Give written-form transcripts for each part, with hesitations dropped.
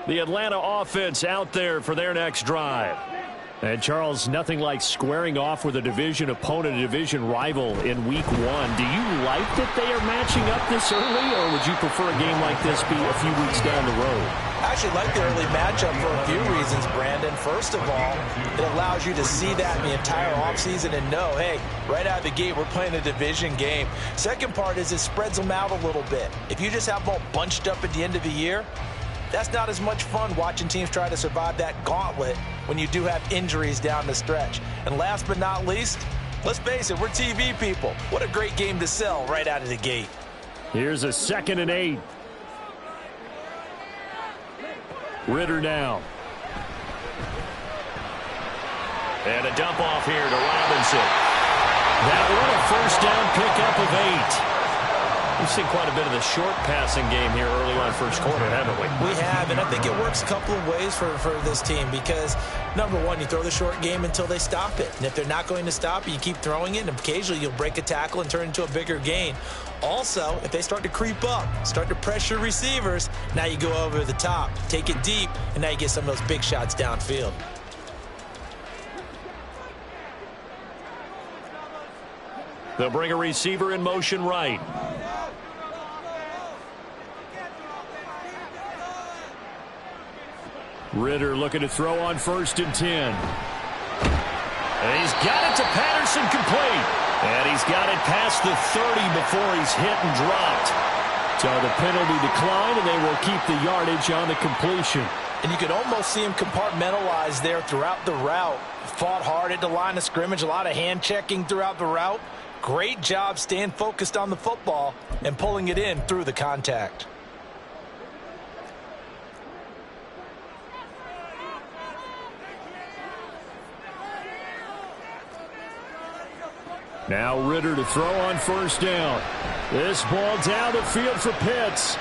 The Atlanta offense out there for their next drive. And, Charles, nothing like squaring off with a division opponent, a division rival in Week 1. Do you like that they are matching up this early, or would you prefer a game like this be a few weeks down the road? I actually like the early matchup for a few reasons, Brandon. First of all, it allows you to see that in the entire offseason and know, hey, right out of the gate, we're playing a division game. Second part is it spreads them out a little bit. If you just have them all bunched up at the end of the year, that's not as much fun watching teams try to survive that gauntlet when you do have injuries down the stretch. And last but not least, let's face it, we're TV people. What a great game to sell right out of the gate. Here's a 2nd and 8. Ritter now. And a dump off here to Robinson. That one a first down pickup of 8. We've seen quite a bit of the short passing game here early on first quarter, haven't we? We have, and I think it works a couple of ways for this team because, number one, you throw the short game until they stop it. And if they're not going to stop it, you keep throwing it, and occasionally you'll break a tackle and turn it into a bigger gain. Also, if they start to creep up, start to pressure receivers, now you go over the top, take it deep, and now you get some of those big shots downfield. They'll bring a receiver in motion right. Ritter looking to throw on 1st and 10. And he's got it to Patterson, complete. And he's got it past the 30 before he's hit and dropped. So the penalty declined, and they will keep the yardage on the completion. And you could almost see him compartmentalize there throughout the route. Fought hard at the line of scrimmage, a lot of hand checking throughout the route. Great job staying focused on the football and pulling it in through the contact. Now Ritter to throw on 1st down. This ball down the field for Pitts.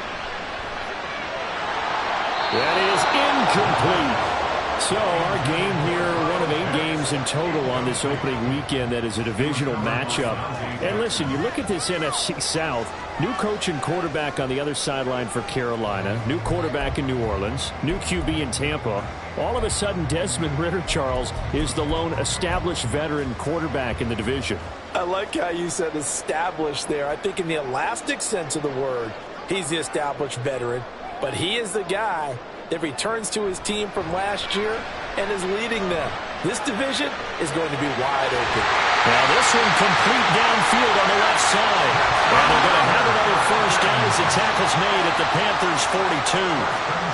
That is incomplete. So our game here, one of 8 games in total on this opening weekend that is a divisional matchup. And listen, you look at this NFC South, new coach and quarterback on the other sideline for Carolina, new quarterback in New Orleans, new QB in Tampa. All of a sudden, Desmond Ritter, Charles, is the lone established veteran quarterback in the division. I like how you said established there. I think in the elastic sense of the word, he's the established veteran. But he is the guy that returns to his team from last year and is leading them. This division is going to be wide open. Now this one complete downfield on the left side. And they're going to have another first down as the tackle's made at the Panthers' 42.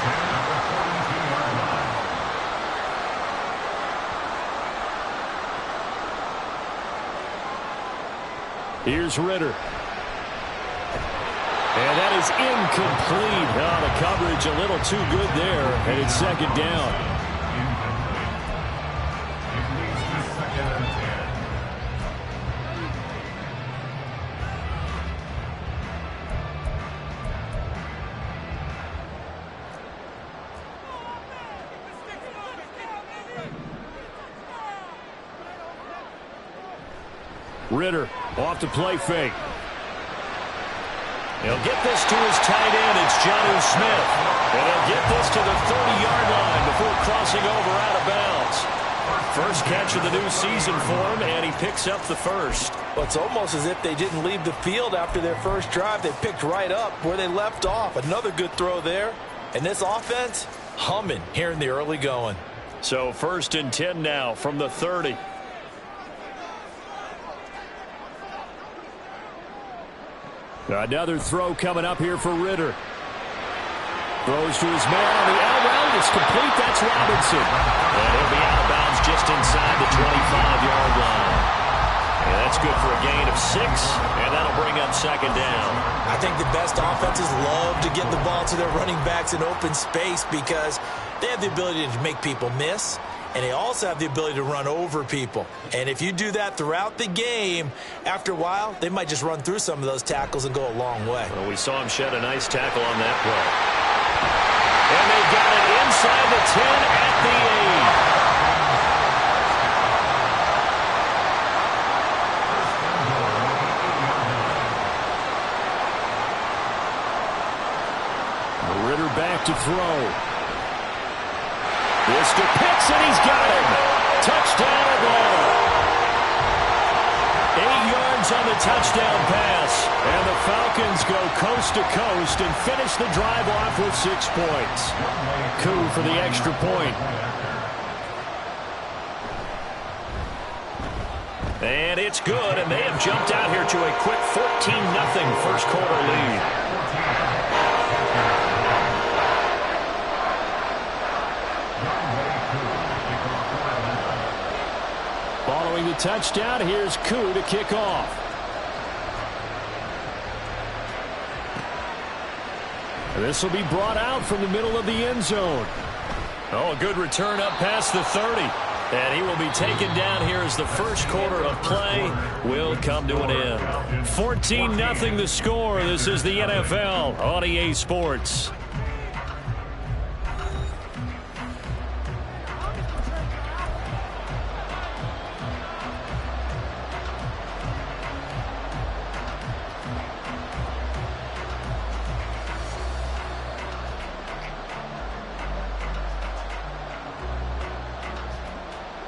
Here's Ritter. And that is incomplete. Oh, the coverage a little too good there, and it's 2nd down. Ritter off the play fake. He'll get this to his tight end. It's Jonnu Smith. And he'll get this to the 30-yard line before crossing over out of bounds. First catch of the new season for him, and he picks up the first. Well, it's almost as if they didn't leave the field after their first drive. They picked right up where they left off. Another good throw there. And this offense, humming here in the early going. So 1st and 10 now from the 30. Another throw coming up here for Ritter. Throws to his man on the out route. It's complete. That's Robinson. And he'll be out of bounds just inside the 25-yard line. And that's good for a gain of 6, and that'll bring up 2nd down. I think the best offenses love to get the ball to their running backs in open space because they have the ability to make people miss. And they also have the ability to run over people. And if you do that throughout the game, after a while, they might just run through some of those tackles and go a long way. Well, we saw him shed a nice tackle on that play. And they've got it inside the 10 at the 8. Ritter back to throw. This to Pitts, and he's got him. Touchdown, Atlanta. 8 yards on the touchdown pass. And the Falcons go coast to coast and finish the drive off with 6 points. Coup for the extra point. And it's good, and they have jumped out here to a quick 14-0 first quarter lead. Following the touchdown, here's Coup to kick off. This will be brought out from the middle of the end zone. Oh, a good return up past the 30. And he will be taken down here as the first quarter of play will come to an end. 14-0 the score. This is the NFL on EA Sports.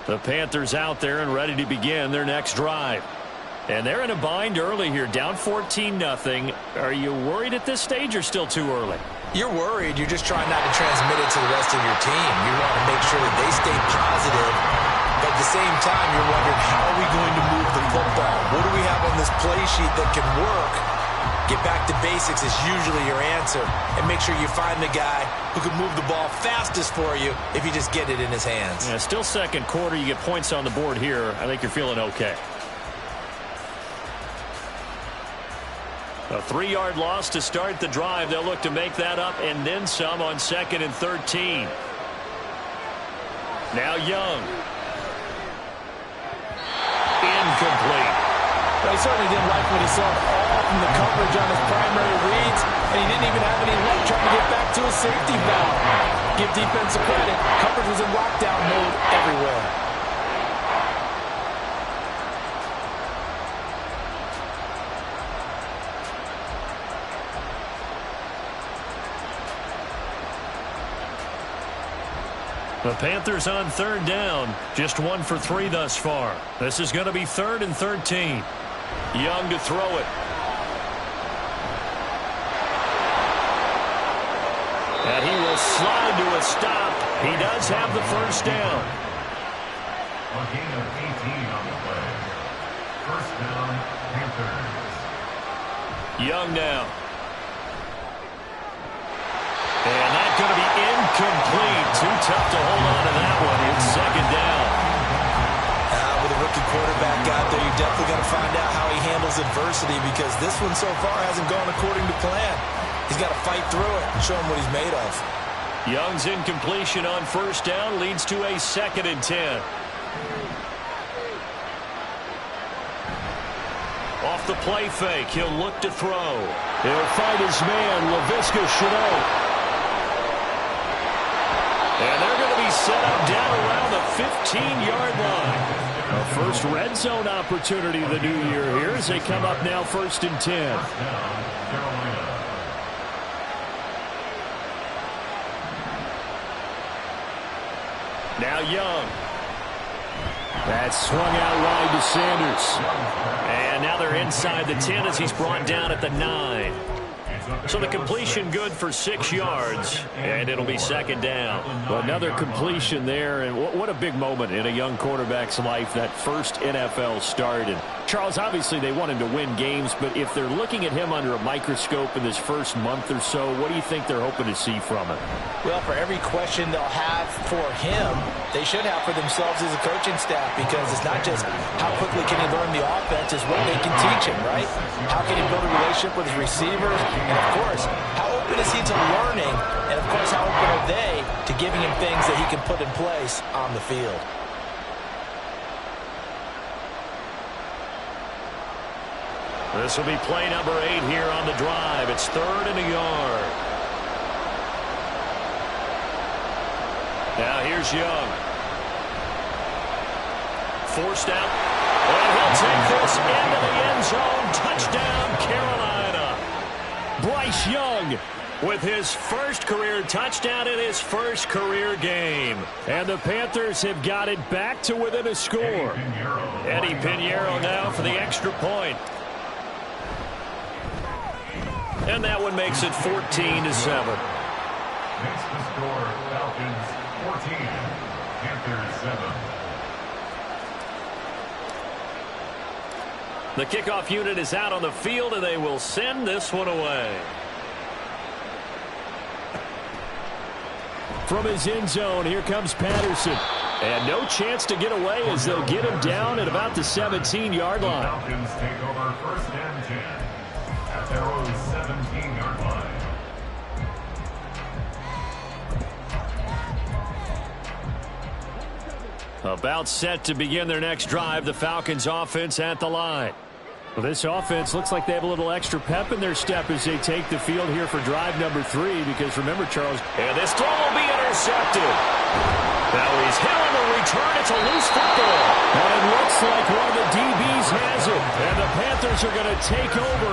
The Panthers out there and ready to begin their next drive. And they're in a bind early here, down 14-0. Are you worried at this stage or still too early? You're worried. You're just trying not to transmit it to the rest of your team. You want to make sure that they stay positive. But at the same time, you're wondering, how are we going to move the football? What do we have on this play sheet that can work? Get back to basics is usually your answer. And make sure you find the guy who can move the ball fastest for you if you just get it in his hands. Yeah, still second quarter. You get points on the board here. I think you're feeling okay. A 3-yard loss to start the drive. They'll look to make that up and then some on 2nd and 13. Now Young. Incomplete. Well, he certainly didn't like what he saw all from the coverage on his primary reads, and he didn't even have any luck trying to get back to his safety valve. Give defense a credit. Coverage was in lockdown mode everywhere. The Panthers on 3rd down. Just 1 for 3 thus far. This is going to be 3rd and 13. Young to throw it. And he will slide to a stop. He does have the first down. A gain of 18 on the play. First down, Panthers. Young now. And that's going to be incomplete. Too tough to hold on to that one. It's 2nd down. With a rookie quarterback out there, you're definitely going to find out how he handles adversity, because this one so far hasn't gone according to plan. He's got to fight through it and show him what he's made of. Young's incompletion on 1st down leads to a 2nd and 10. Off the play fake, he'll look to throw. He'll find his man, Laviska Shenault. And they're going to be set up down around the 15-yard line. A first red zone opportunity of the new year here as they come up now 1st and 10. Now Young. That's swung out wide to Sanders. And now they're inside the 10 as he's brought down at the 9. So the completion good for 6 yards, and it'll be 2nd down. Well, another completion there, and what a big moment in a young quarterback's life, that first NFL start. And Charles, obviously they want him to win games, but if they're looking at him under a microscope in this first month or so, what do you think they're hoping to see from him? Well, for every question they'll have for him, they should have for themselves as a coaching staff, because it's not just how quickly can he learn the offense, it's what they can teach him, right? How can he build a relationship with his receivers? And, of course, how open is he to learning? And, of course, how open are they to giving him things that he can put in place on the field? This will be play number 8 here on the drive. It's 3rd and a yard. Now here's Young. Forced out. And he'll take this into the end zone. Touchdown, Carolina. Bryce Young with his first career touchdown in his first career game. And the Panthers have got it back to within a score. Eddie Pinheiro now for the extra point. And that one makes it 14-7. Makes the score Falcons 14, Panthers 7. The kickoff unit is out on the field, and they will send this one away. From his end zone, here comes Patterson. And no chance to get away as they'll get him down at about the 17-yard line. Falcons take over first and 10 at their own 17-yard line. About set to begin their next drive, the Falcons offense at the line. Well, this offense looks like they have a little extra pep in their step as they take the field here for drive number 3, because remember, Charles, and this throw will be intercepted. Now he's hit on the return. It's a loose football. And it looks like one of the DBs has it. And the Panthers are going to take over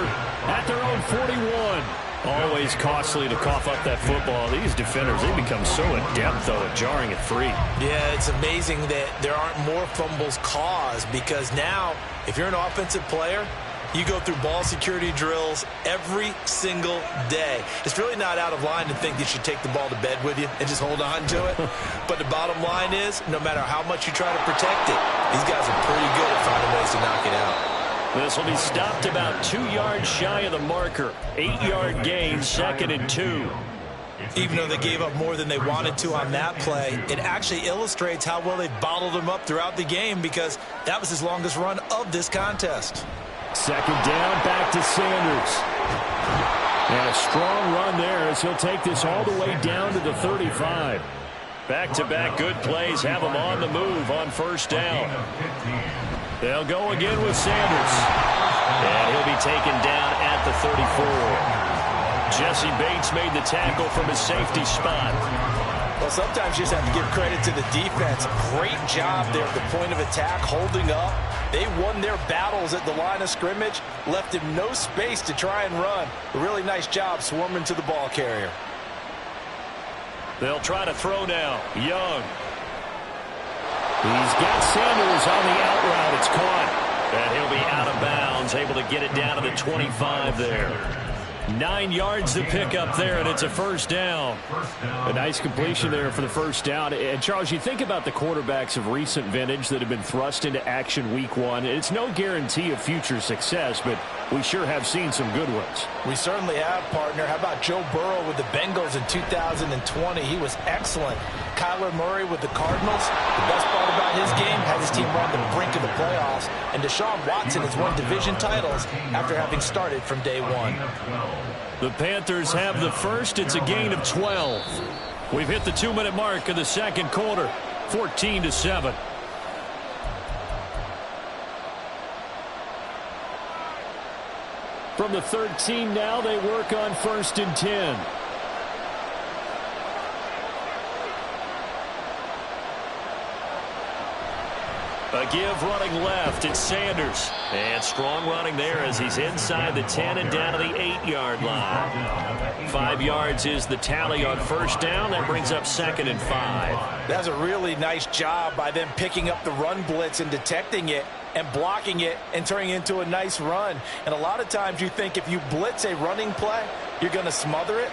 at their own 41. Always costly to cough up that football. These defenders, they become so adept, though, at jarring it free. Yeah, it's amazing that there aren't more fumbles caused, because now, if you're an offensive player, you go through ball security drills every single day. It's really not out of line to think that you should take the ball to bed with you and just hold on to it. But the bottom line is, no matter how much you try to protect it, these guys are pretty good at finding ways to knock it out. This will be stopped about 2 yards shy of the marker. 8-yard gain, 2nd and 2. Even though they gave up more than they wanted to on that play, it actually illustrates how well they've bottled them up throughout the game, because that was his longest run of this contest. 2nd down, back to Sanders. And a strong run there as he'll take this all the way down to the 35. Back-to-back good plays have him on the move on first down. They'll go again with Sanders. And he'll be taken down at the 34. Jesse Bates made the tackle from his safety spot. Well, sometimes you just have to give credit to the defense. Great job there at the point of attack, holding up. They won their battles at the line of scrimmage, left him no space to try and run. A really nice job swarming to the ball carrier. They'll try to throw now. Young. He's got Sanders on the out route. It's caught. And he'll be out of bounds, able to get it down to the 25 there. 9 yards to pick up there, and it's a first down. A nice completion there for the first down. And, Charles, you think about the quarterbacks of recent vintage that have been thrust into action week 1. It's no guarantee of future success, but we sure have seen some good ones. We certainly have, partner. How about Joe Burrow with the Bengals in 2020? He was excellent. Kyler Murray with the Cardinals. The best part about his game, had his team run the brink of the playoffs. And Deshaun Watson has won division titles after having started from day 1. The Panthers have the first. It's a gain of 12. We've hit the 2-minute mark of the second quarter. 14-7. From the 13 now, they work on 1st and 10. A give running left. It's Sanders. And strong running there as he's inside the 10 and down to the 8-yard line. 5 yards is the tally on first down. That brings up 2nd and 5. That's a really nice job by them picking up the run blitz and detecting it and blocking it and turning it into a nice run. And a lot of times you think if you blitz a running play, you're going to smother it.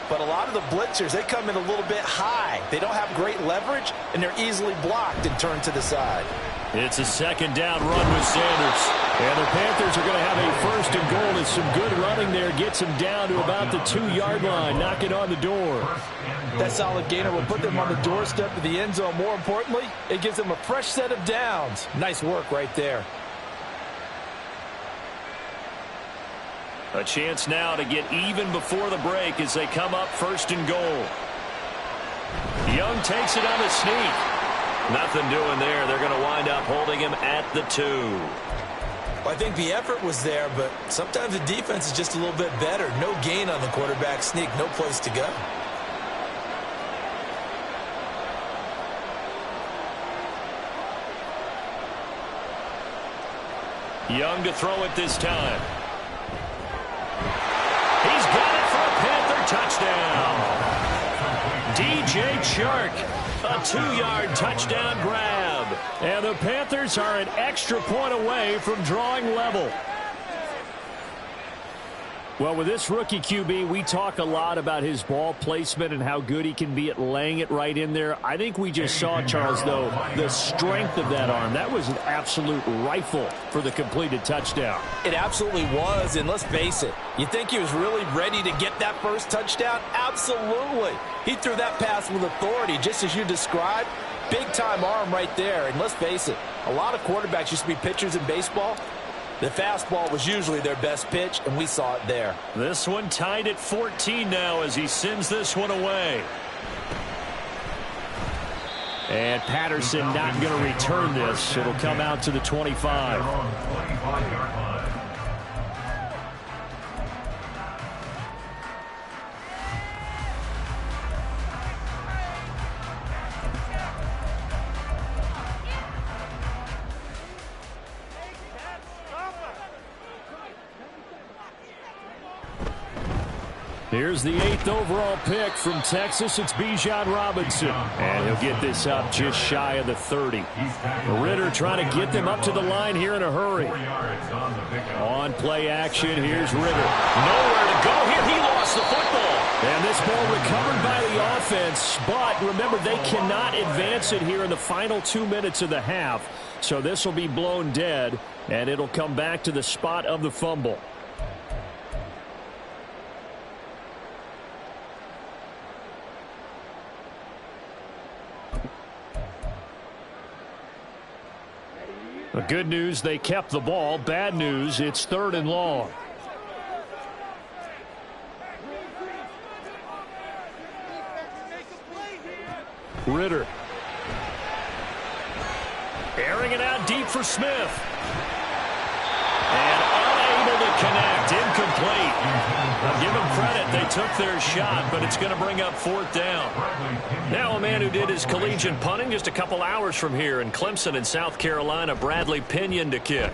But a lot of the blitzers, they come in a little bit high. They don't have great leverage, and they're easily blocked and turned to the side. It's a 2nd down run with Sanders. And the Panthers are going to have a 1st and goal as some good running there gets them down to about the 2-yard line, knocking on the door. That solid gainer will put them on the doorstep of the end zone. More importantly, it gives them a fresh set of downs. Nice work right there. A chance now to get even before the break as they come up 1st and goal. Young takes it on the sneak. Nothing doing there. They're going to wind up holding him at the 2. Well, I think the effort was there, but sometimes the defense is just a little bit better. No gain on the quarterback sneak. No place to go. Young to throw it this time. He's got it for a Panther touchdown. DJ Chark, a 2-yard touchdown grab. And the Panthers are an extra point away from drawing level. Well, with this rookie QB, we talk a lot about his ball placement and how good he can be at laying it right in there. I think we just saw, Charles, though, the strength of that arm. That was an absolute rifle for the completed touchdown. It absolutely was, and let's face it, you think he was really ready to get that first touchdown? Absolutely. He threw that pass with authority, just as you described. Big-time arm right there, and let's face it, a lot of quarterbacks used to be pitchers in baseball. The fastball was usually their best pitch, and we saw it there. This one tied at 14 now as he sends this one away. And Patterson not going to return this. It'll come out to the 25. Here's the 8th overall pick from Texas. It's Bijan Robinson. And he'll get this up just shy of the 30. Ritter trying to get them up to the line here in a hurry. On play action, here's Ritter. Nowhere to go here. He lost the football. And this ball recovered by the offense. But remember, they cannot advance it here in the final 2 minutes of the half. So this will be blown dead, and it'll come back to the spot of the fumble. The good news, they kept the ball. Bad news, it's 3rd and long. Ritter. Airing it out deep for Smith. And unable to connect. Incomplete. I'll give them credit. They took their shot, but it's going to bring up 4th down. Now a man who did his collegiate punting just a couple hours from here in Clemson in South Carolina, Bradley Pinion to kick.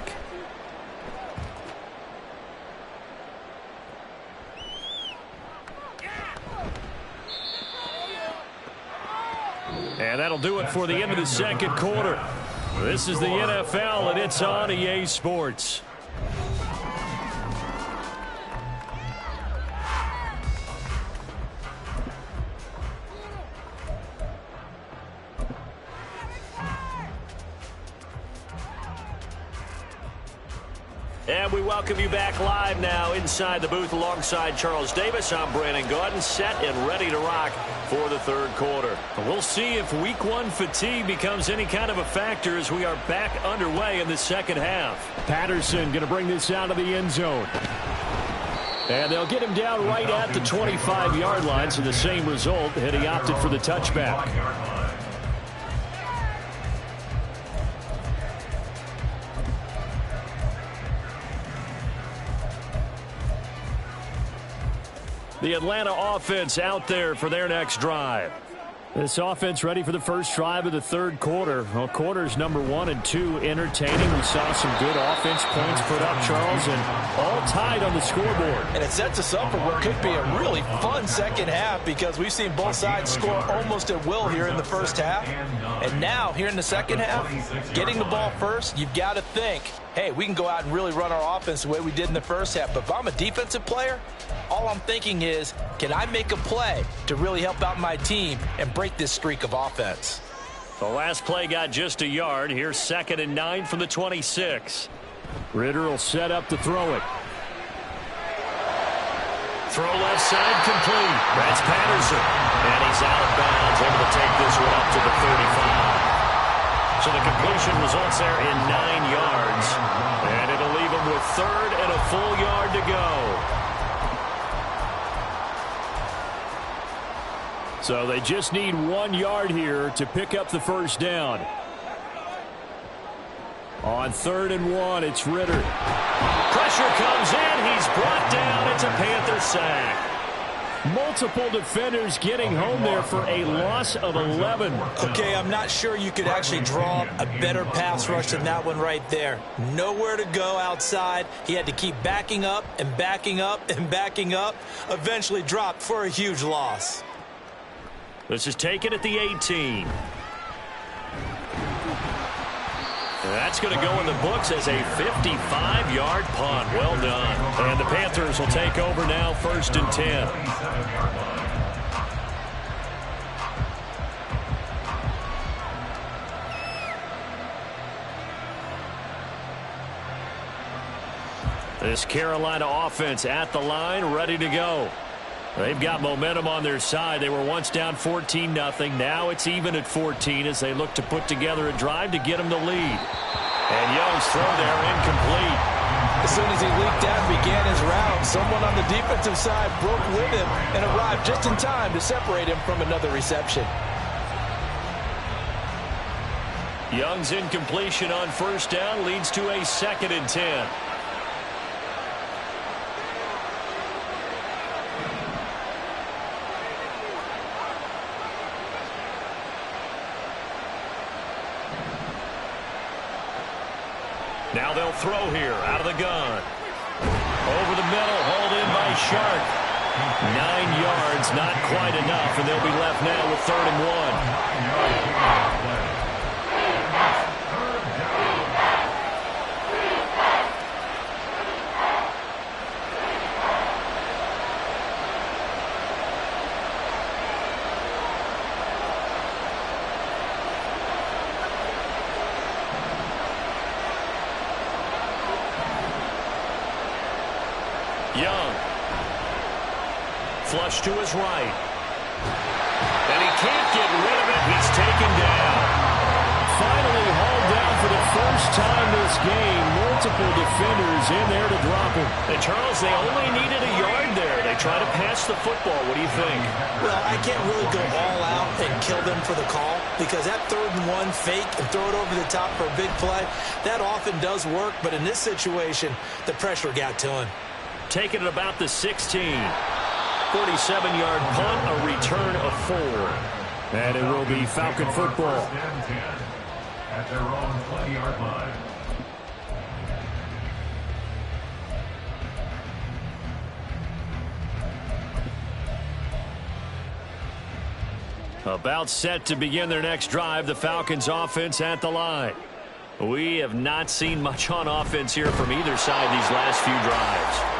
And that'll do it for the end of the second quarter. This is the NFL, and it's on EA Sports. And we welcome you back live now inside the booth alongside Charles Davis. I'm Brandon Gaudin, set and ready to rock for the 3rd quarter. We'll see if week 1 fatigue becomes any kind of a factor as we are back underway in the second half. Patterson going to bring this out of the end zone. And they'll get him down right at the 25-yard line, so the same result had he opted for the touchback. The Atlanta offense out there for their next drive. This offense ready for the first drive of the 3rd quarter. Well, quarters number 1 and 2 entertaining. We saw some good offense points put up, Charles, and all tied on the scoreboard. And it sets us up for what could be a really fun second half because we've seen both sides score almost at will here in the first half. And now, here in the second half, getting the ball first, you've got to think, hey, we can go out and really run our offense the way we did in the first half. But if I'm a defensive player, all I'm thinking is, can I make a play to really help out my team and break this streak of offense? The last play got just a yard. Here's 2nd and 9 from the 26. Ritter will set up to throw it. Throw left side complete. That's Patterson. And he's out of bounds, able to take this one up to the 35. So the completion results there in 9 yards. And it'll leave him with 3rd and a full yard to go. So they just need 1 yard here to pick up the first down. On 3rd and 1, it's Ritter. Pressure comes in. He's brought down. It's a Panther sack. Multiple defenders getting home there for a loss of 11. Okay, I'm not sure you could actually draw a better pass rush than that one right there. Nowhere to go outside. He had to keep backing up and backing up and backing up. Eventually dropped for a huge loss. This is taken at the 18. That's going to go in the books as a 55-yard punt. Well done. And the Panthers will take over now, 1st and 10. This Carolina offense at the line, ready to go. They've got momentum on their side. They were once down 14-0. Now it's even at 14 as they look to put together a drive to get them the lead. And Young's throw there incomplete. As soon as he leaked out and began his route, someone on the defensive side broke with him and arrived just in time to separate him from another reception. Young's incompletion on 1st down leads to a 2nd and 10. Now they'll throw here out of the gun. Over the middle, hauled in by Shark. 9 yards, not quite enough, and they'll be left now with 3rd and 1. Young. Flush to his right. And he can't get rid of it. He's taken down. Finally hauled down for the first time this game. Multiple defenders in there to drop him. And Charles, they only needed a yard there. They try to pass the football. What do you think? Well, I can't really go all out and kill them for the call because that 3rd and 1 fake and throw it over the top for a big play, that often does work. But in this situation, the pressure got to him. Taking it about the 16. 47-yard punt, a return of 4. And it will be Falcon football. At their own 20-yard line. About set to begin their next drive, the Falcons offense at the line. We have not seen much on offense here from either side these last few drives.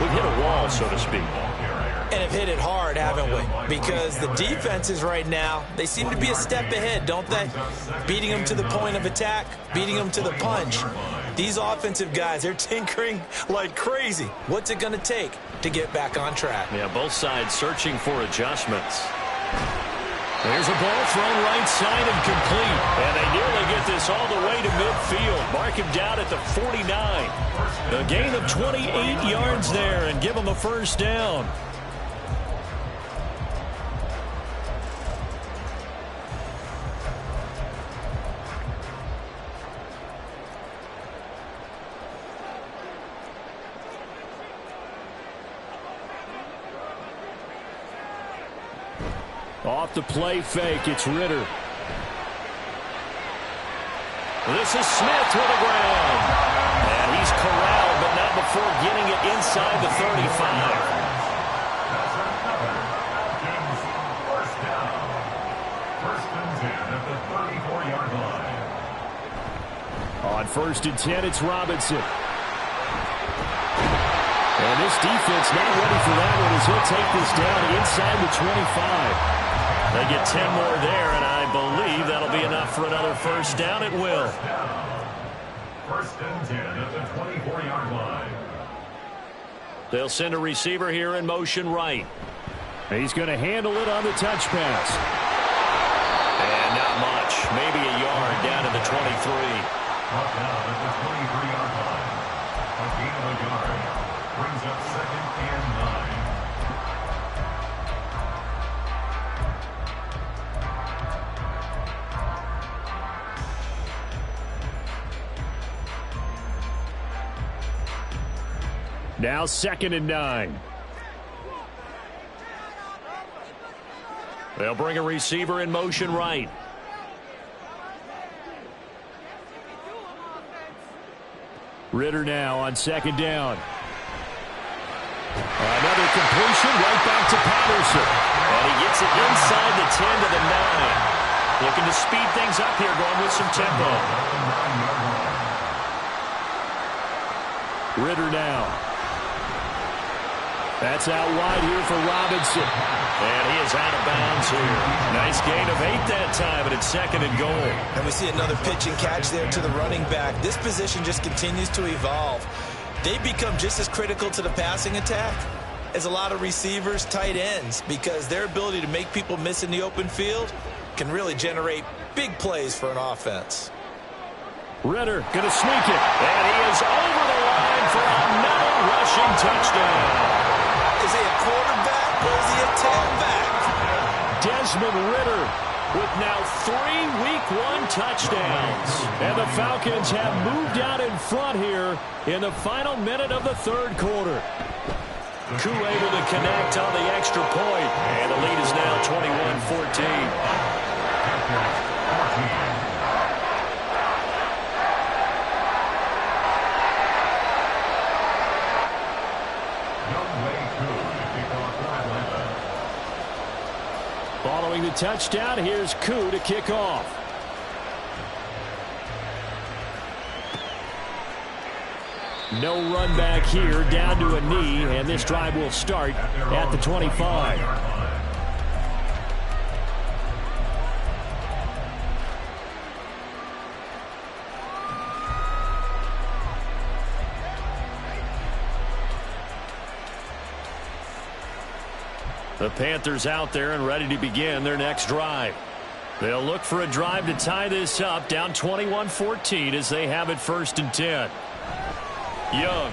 We've hit a wall, so to speak. And have hit it hard, haven't we? Because the defenses right now, they seem to be a step ahead, don't they? Beating them to the point of attack, beating them to the punch. These offensive guys, they're tinkering like crazy. What's it going to take to get back on track? Yeah, both sides searching for adjustments. There's a ball thrown right side and complete. And they nearly get this all the way to midfield. Mark him down at the 49. A gain of 28 yards there and give him a 1st down. Off the play fake, it's Ritter. This is Smith with the ground. And he's corralled, but not before getting it inside the 35. First down. 1st and 10 at the 34-yard line. On 1st and 10, it's Robinson. And this defense not ready for that one as he'll take this down inside the 25. They get 10 more there, and I believe that'll be enough for another 1st down. It will. 1st and 10 at the 24-yard line. They'll send a receiver here in motion right. He's going to handle it on the touch pass. And not much. Maybe a yard down to the 23. Brought down at the 23-yard line. A gain of a yard. Brings up 2nd and 9. Now 2nd and 9. They'll bring a receiver in motion right. Ritter now on second down. Another completion right back to Patterson. And he gets it inside the 10 to the 9. Looking to speed things up here, going with some tempo. Ritter now. That's out wide here for Robinson. And he is out of bounds here. Nice gain of 8 that time, but it's second and goal. And we see another pitch and catch there to the running back. This position just continues to evolve. They become just as critical to the passing attack as a lot of receivers, tight ends, because their ability to make people miss in the open field can really generate big plays for an offense. Ritter going to sneak it. And he is over the line for another rushing touchdown. Is he a quarterback or is he a tailback? Desmond Ritter with now 3 Week 1 touchdowns. And the Falcons have moved out in front here in the final minute of the third quarter. Koo able to connect on the extra point. And the lead is now 21-14. Following the touchdown, here's Koo to kick off. No run back here, down to a knee, and this drive will start at the 25. The Panthers out there and ready to begin their next drive. They'll look for a drive to tie this up, down 21-14 as they have it 1st and 10. Young.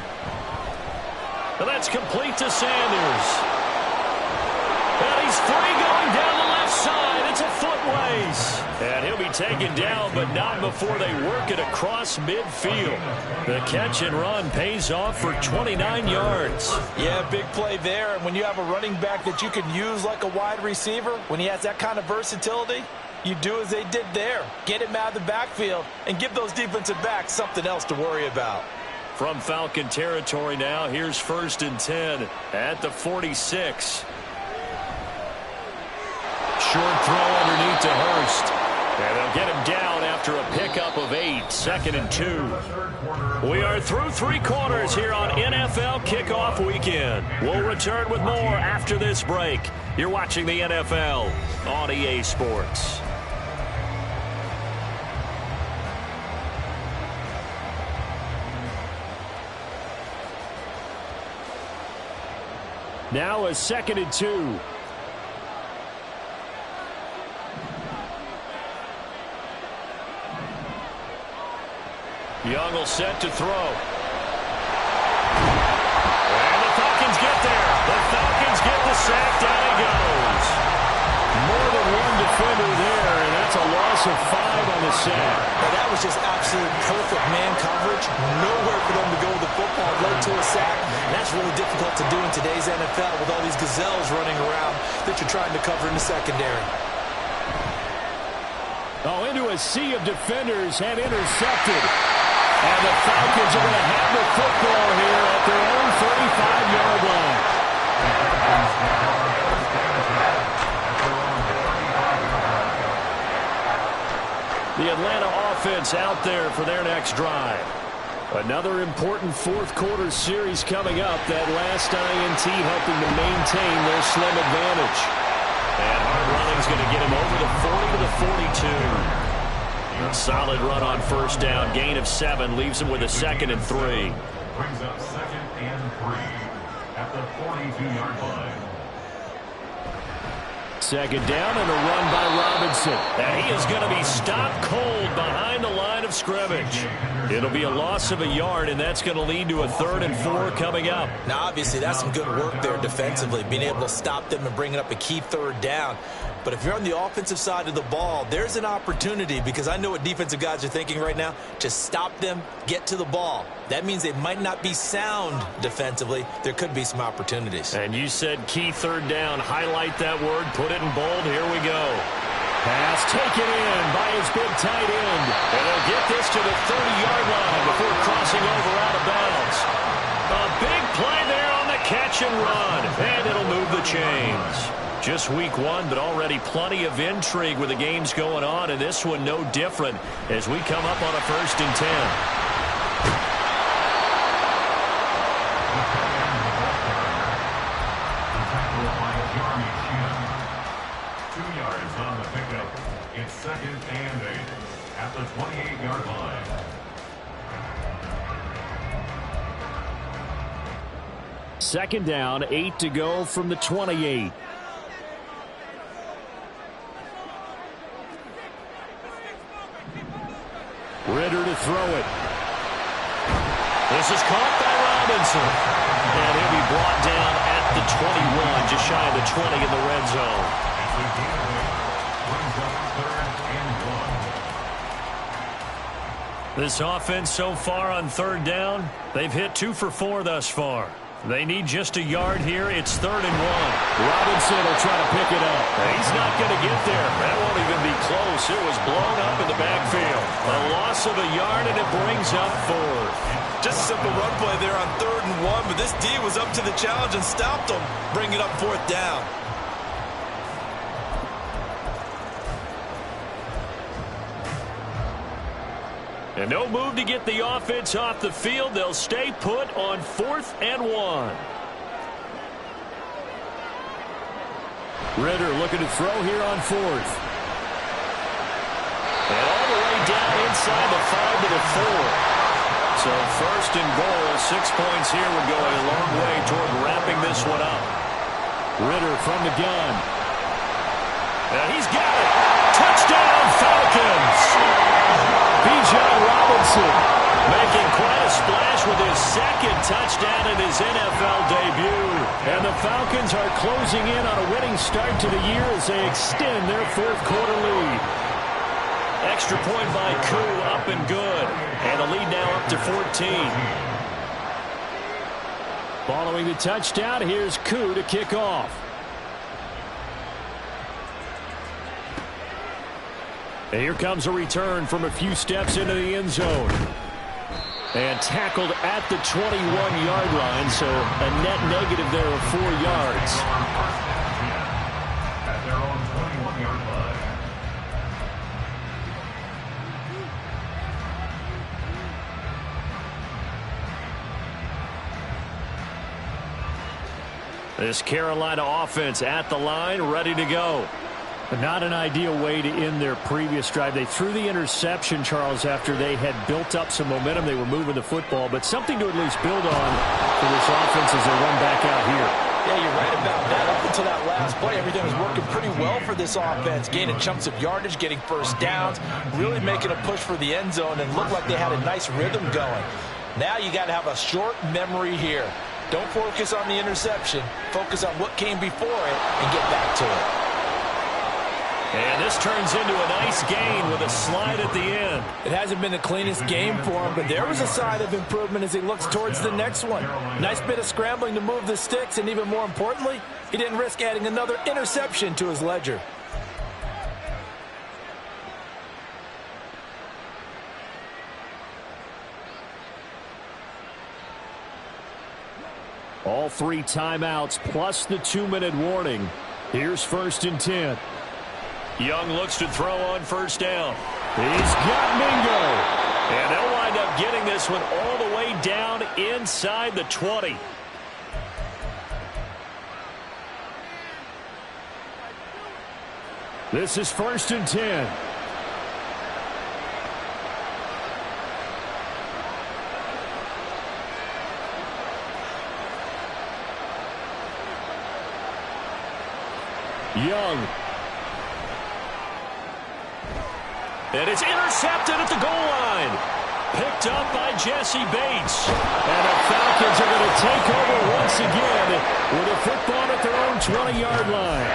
And that's complete to Sanders. And he's free going down the left side. It's a footways. And he'll be taken down, but not before they work it across midfield. The catch and run pays off for 29 yards. Yeah, big play there. And when you have a running back that you can use like a wide receiver, when he has that kind of versatility, you do as they did there. Get him out of the backfield and give those defensive backs something else to worry about. From Falcon territory now, here's 1st and 10 at the 46. Short throw underneath to Hurst. And they'll get him down after a pickup of 8, 2nd and 2. We are through 3 quarters here on NFL Kickoff Weekend. We'll return with more after this break. You're watching the NFL on EA Sports. Now a 2nd and 2. Young will set to throw. And the Falcons get there. The Falcons get the sack. Down he goes. More than one defender there, and that's a loss of 5 on the sack. Now, that was just absolute perfect man coverage. Nowhere for them to go with the football. Led to a sack. And that's really difficult to do in today's NFL with all these gazelles running around that you're trying to cover in the secondary. Oh, into a sea of defenders and intercepted. And the Falcons are going to have the football here at their own 35-yard line. The Atlanta offense out there for their next drive. Another important fourth quarter series coming up. That last INT helping to maintain their slim advantage. And hard running's going to get him over the 40 to the 42. A solid run on 1st down. Gain of 7 leaves him with a 2nd and 3. Brings up 2nd and 3 at the 42-yard line. 2nd down and a run by Robinson. And he is going to be stopped cold behind the line of scrimmage. It'll be a loss of a yard, and that's going to lead to a 3rd and 4 coming up. Now, obviously, that's some good work there defensively, being able to stop them and bringing up a key 3rd down. But if you're on the offensive side of the ball, there's an opportunity, because I know what defensive guys are thinking right now. Just stop them, get to the ball. That means they might not be sound defensively. There could be some opportunities. And you said key 3rd down. Highlight that word. Put it in bold. Here we taken in by his big tight end. And they'll get this to the 30-yard line before crossing over out of bounds. A big play there on the catch and run. And it'll move the chains. Just week one, but already plenty of intrigue with the games going on, and this one no different as we come up on a 1st and 10. It's 2nd and 8 at the 28-yard line. Second down, 8 to go from the 28. Ritter to throw it. This is caught by Robinson. And he'll be brought down at the 21, just shy of the 20 in the red zone. This offense so far on 3rd down, they've hit 2 for 4 thus far. They need just a yard here. It's 3rd and 1. Robinson will try to pick it up. He's not going to get there. That won't even be close. It was blown up in the backfield. A loss of a yard, and it brings up 4th. Just a simple run play there on 3rd and 1, but this D was up to the challenge and stopped him, bringing up 4th down. And no move to get the offense off the field. They'll stay put on 4th and 1. Ritter looking to throw here on 4th. And all the way down inside the 5 to the 4. So 1st and goal, 6 points here would go a long way toward wrapping this one up. Ritter from the gun. And he's got it. Touchdown, Falcons. Bijan Robinson making quite a splash with his 2nd touchdown in his NFL debut. And the Falcons are closing in on a winning start to the year as they extend their 4th quarter lead. Extra point by Koo, up and good. And the lead now up to 14. Following the touchdown, here's Koo to kick off. And here comes a return from a few steps into the end zone. And tackled at the 21-yard line, so a net negative there of 4 yards. At their own 21-yard line. This Carolina offense at the line, ready to go. But not an ideal way to end their previous drive. They threw the interception, Charles, after they had built up some momentum. They were moving the football, but something to at least build on for this offense as they run back out here. Yeah, you're right about that. Up until that last play, everything was working pretty well for this offense. Gaining chunks of yardage, getting 1st downs, really making a push for the end zone, and looked like they had a nice rhythm going. Now you got to have a short memory here. Don't focus on the interception. Focus on what came before it and get back to it. And this turns into a nice gain with a slide at the end. It hasn't been the cleanest game for him, but there was a sign of improvement as he looks towards the next one. Nice bit of scrambling to move the sticks, and even more importantly, he didn't risk adding another interception to his ledger. All 3 timeouts plus the 2-minute warning. Here's 1st and 10. Young looks to throw on 1st down. He's got Mingo. And they'll wind up getting this one all the way down inside the 20. This is 1st and 10. Young. And it's intercepted at the goal line. Picked up by Jesse Bates. And the Falcons are going to take over once again with a football at their own 20-yard line.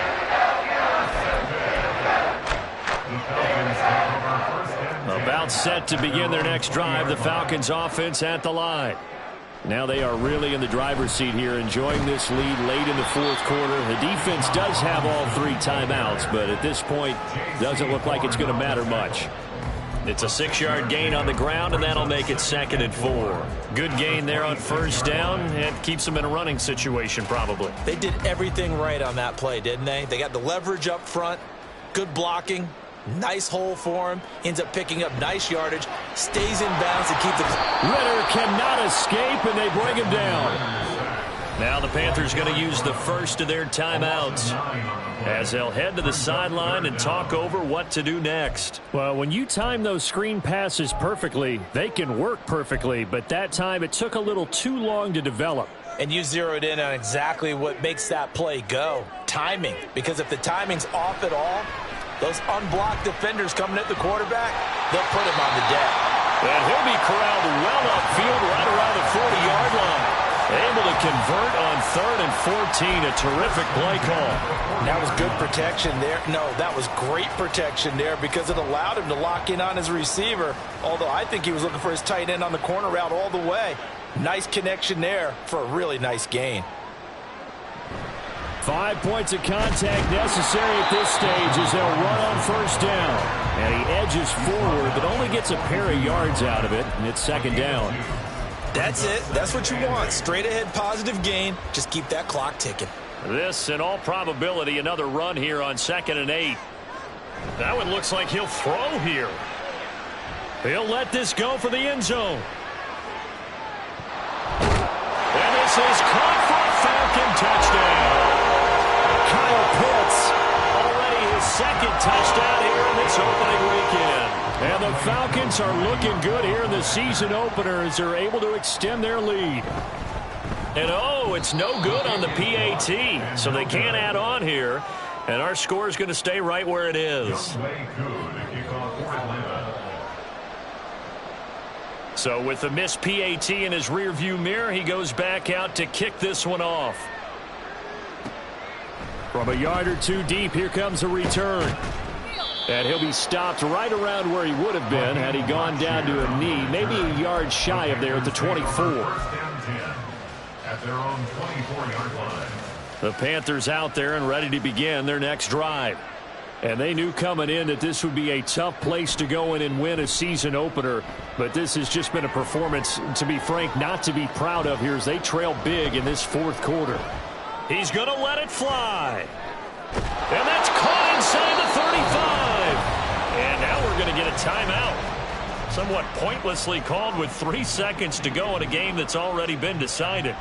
About set to begin their next drive. The Falcons offense at the line. Now they are really in the driver's seat here, enjoying this lead late in the fourth quarter. The defense does have all 3 timeouts, but at this point, doesn't look like it's going to matter much. It's a 6-yard gain on the ground, and that'll make it 2nd and 4. Good gain there on first down, and keeps them in a running situation probably. They did everything right on that play, didn't they? They got the leverage up front, good blocking, nice hole for him, ends up picking up nice yardage, stays in bounds and keeps the... Ritter cannot escape, and they bring him down. Now the Panthers going to use the first of their timeouts as they'll head to the sideline and talk over what to do next. Well, when you time those screen passes perfectly, they can work perfectly, but that time it took a little too long to develop. And you zeroed in on exactly what makes that play go. Timing. Because if the timing's off at all, those unblocked defenders coming at the quarterback, they'll put him on the deck. And he'll be corralled well upfield right around the 40-yard line. Able to convert on 3rd and 14. A terrific play call. That was good protection there. No, that was great protection there because it allowed him to lock in on his receiver, although I think he was looking for his tight end on the corner route all the way. Nice connection there for a really nice gain. 5 points of contact necessary at this stage as they'll run on first down. And he edges forward, but only gets a pair of yards out of it, and it's 2nd down. That's it. That's what you want. Straight ahead positive gain. Just keep that clock ticking. This, in all probability, another run here on 2nd and 8. That one looks like he'll throw here. He'll let this go for the end zone. And this is caught for a Falcon touchdown. Kyle Pitts, already his 2nd touchdown here in this opening weekend. And the Falcons are looking good here in the season opener as they're able to extend their lead. And oh, it's no good on the PAT, so they can't add on here. And our score is going to stay right where it is. So with the missed PAT in his rearview mirror, he goes back out to kick this one off. From a yard or 2 deep, here comes a return. And he'll be stopped right around where he would have been had he gone down to a knee, maybe a yard shy of there at the 24. At their own 24-yard line. The Panthers out there and ready to begin their next drive. And they knew coming in that this would be a tough place to go in and win a season opener. But this has just been a performance, to be frank, not to be proud of here as they trail big in this 4th quarter. He's going to let it fly. And that's caught inside the 35. And now we're going to get a timeout. Somewhat pointlessly called with 3 seconds to go in a game that's already been decided.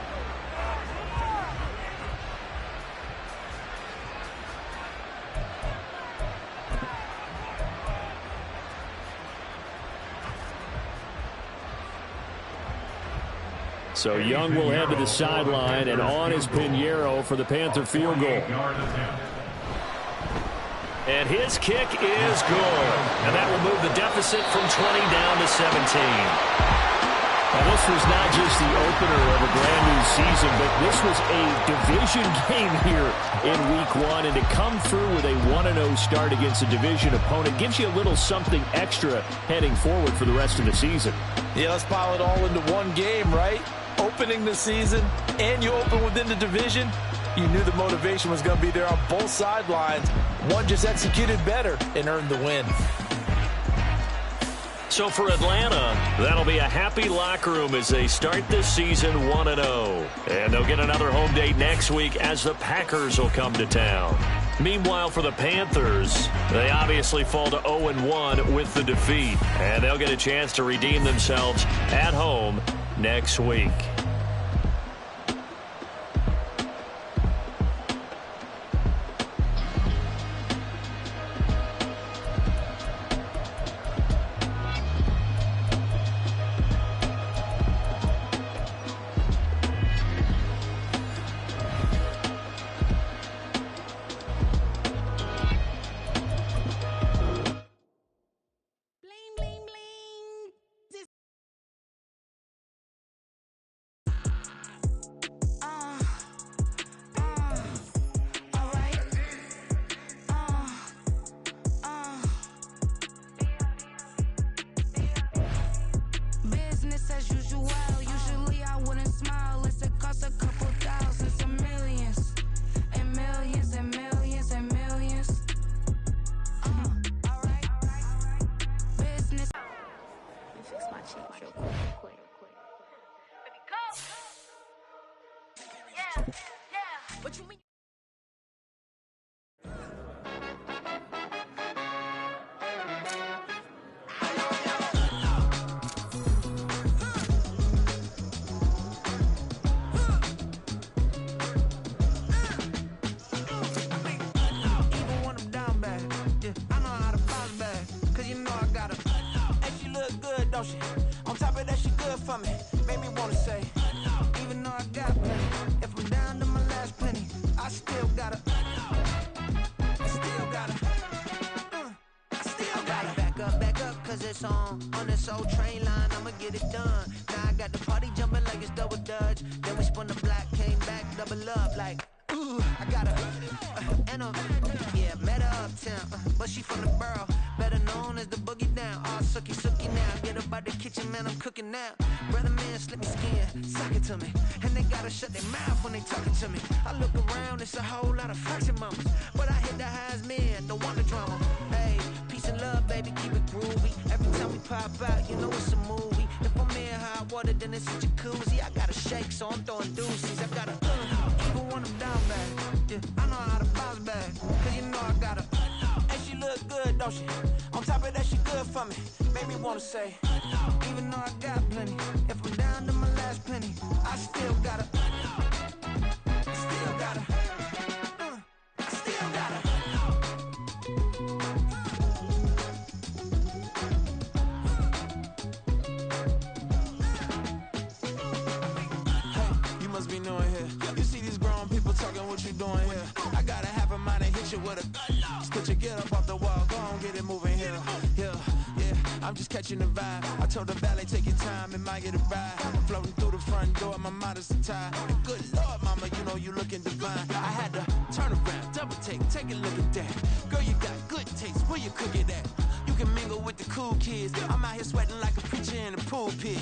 So Young will head to the sideline, and on is Pinheiro for the Panther field goal. And his kick is good. And that will move the deficit from 20 down to 17. Now, this was not just the opener of a brand new season, but this was a division game here in week 1. And to come through with a 1-0 start against a division opponent gives you a little something extra heading forward for the rest of the season. Yeah, let's pile it all into one game, right? Opening the season, and you open within the division. You knew the motivation was going to be there on both sidelines. One just executed better and earned the win. So for Atlanta, that'll be a happy locker room as they start this season 1-0. And they'll get another home date next week as the Packers will come to town. Meanwhile, for the Panthers, they obviously fall to 0-1 with the defeat. And they'll get a chance to redeem themselves at home next week. song. On this old train line, I'ma get it done. Now I got the party jumping like it's double dutch. Then we spun the block, came back, double up like, ooh, I got her. And yeah, met her uptown. But she from the borough, better known as the boogie down. All sookie now. Get up out the kitchen, man, I'm cooking now. Brother man, slip me skin, suck it to me. And they gotta shut their mouth when they talking to me. I look around, it's a whole lot of flexing mamas. But I hit the highs, man, don't want the drama. Hey, peace and love, baby, keep it groovy. Every time we pop out, you know it's a movie. If I'm in hot water, then it's a jacuzzi. I gotta shake, so I'm throwing deuces. I gotta, even when I'm down bad. Yeah, I know how to bounce back, cause you know I gotta. And she look good, don't she? On top of that, she good for me. Made me wanna say, even though I got plenty, if I'm down to my last penny, I still gotta. Still gotta. Still gotta. Hey, you must be new in here. You see these grown people talking, what you doing here? I gotta have a mind to hit you with a. Could you get up off the wall? Go on, get it moving here. Yeah, I'm just catching the vibe. I told the valet, take your time, it might get a ride. Floating through the front door, my modest attire. And good Lord, mama, you know you looking divine. I had to turn around, double take a look at that. Girl, you got good taste, where you cook it at? You can mingle with the cool kids. I'm out here sweating like a preacher in a pulpit.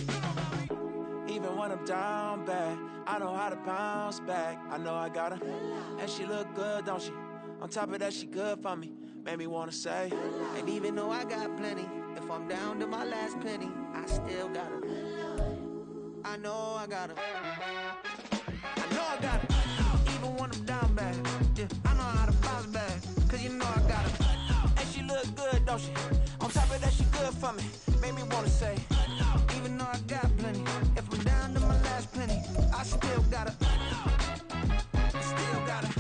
Even when I'm down bad, I know how to bounce back. I know I got her, and she look good, don't she? On top of that, she good for me. Made me wanna say, and even though I got plenty, if I'm down to my last penny, I still got her. I know I got her. I know I got her. Even when I'm down bad, yeah, I know how to bounce back, cause you know I got her. And she look good, don't she? On top of that, she good for me. Made me wanna say, even though I got plenty, if I'm down to my last penny, I still got her. Still got her.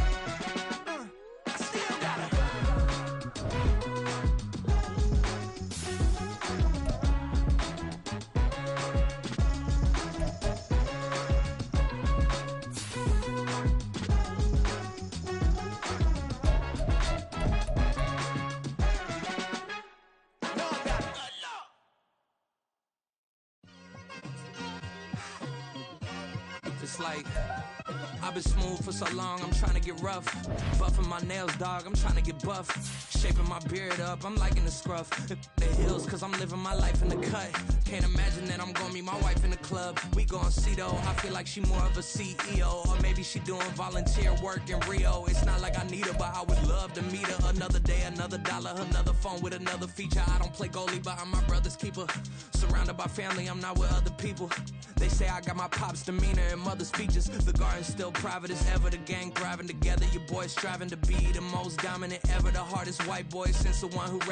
It's like, I've been smooth for so long, I'm trying to get rough. Buffing my nails, dog, I'm trying to get buff. Shaping my beard up, I'm liking the scruff. The hills, cause I'm living my life in the cut. Can't imagine that I'm gonna meet my wife in the club. We gon' see though, I feel like she more of a CEO. Or maybe she doing volunteer work in Rio. It's not like I need her, but I would love to meet her. Another day, another dollar, another phone with another feature. I don't play goalie, but I'm my brother's keeper. Surrounded by family, I'm not with other people. They say I got my pop's demeanor and mother's features. The garden's still private as ever. The gang thriving together. Your boy striving to be the most dominant ever. The hardest white boy since the one who